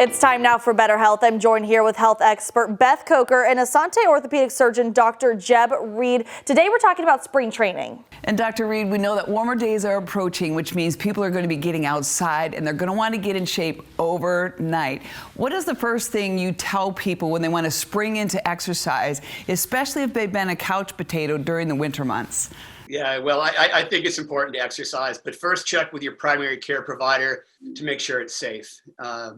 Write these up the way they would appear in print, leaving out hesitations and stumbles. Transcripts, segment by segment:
It's time now for Better Health. I'm joined here with health expert Beth Coker and Asante orthopedic surgeon Dr. Jeb Reed. Today we're talking about spring training. And Dr. Reed, we know that warmer days are approaching, which means people are going to be getting outside and they're going to want to get in shape overnight. What is the first thing you tell people when they want to spring into exercise, especially if they've been a couch potato during the winter months? Yeah, well, I think it's important to exercise, but first check with your primary care provider to make sure it's safe.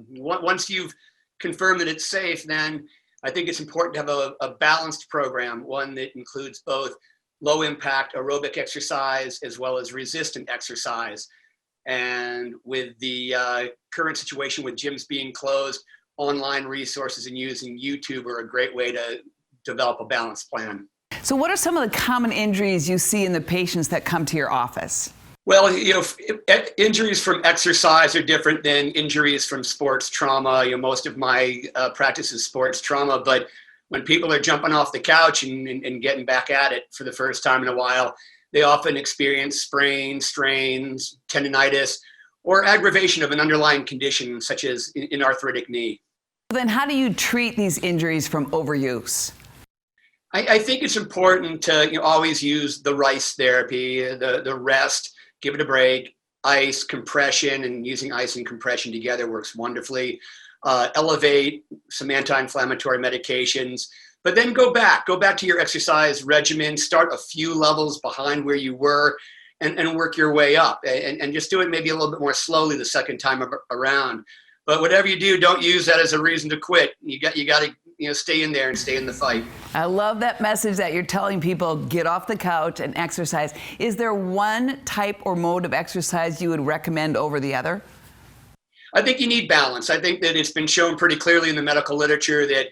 Once you've confirmed that it's safe, then I think it's important to have a balanced program, one that includes both low impact aerobic exercise as well as resistant exercise. And with the current situation with gyms being closed, online resources and using YouTube are a great way to develop a balanced plan. So what are some of the common injuries you see in the patients that come to your office? Well, injuries from exercise are different than injuries from sports trauma. Most of my practice is sports trauma, but when people are jumping off the couch and getting back at it for the first time in a while, they often experience sprains, strains, tendonitis, or aggravation of an underlying condition such as an arthritic knee. Then how do you treat these injuries from overuse? I think it's important to always use the RICE therapy, the rest, give it a break, ice, compression, and using ice and compression together works wonderfully. Elevate, some anti-inflammatory medications, but then go back to your exercise regimen, start a few levels behind where you were and work your way up and just do it maybe a little bit more slowly the second time around. But whatever you do, don't use that as a reason to quit. You got to stay in there and stay in the fight. I love that message that you're telling people, get off the couch and exercise. Is there one type or mode of exercise you would recommend over the other? I think you need balance. I think that it's been shown pretty clearly in the medical literature that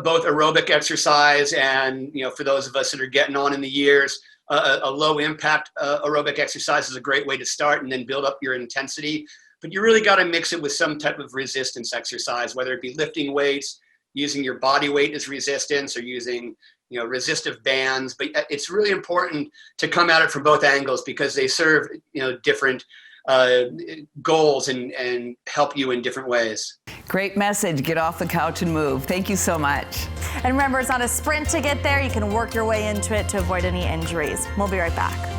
both aerobic exercise and, for those of us that are getting on in the years, a low impact aerobic exercise is a great way to start and then build up your intensity. But you really got to mix it with some type of resistance exercise, whether it be lifting weights, using your body weight as resistance, or using resistive bands. But it's really important to come at it from both angles because they serve different goals and help you in different ways. Great message. Get off the couch and move. Thank you so much. And remember, it's not a sprint to get there. You can work your way into it to avoid any injuries. We'll be right back.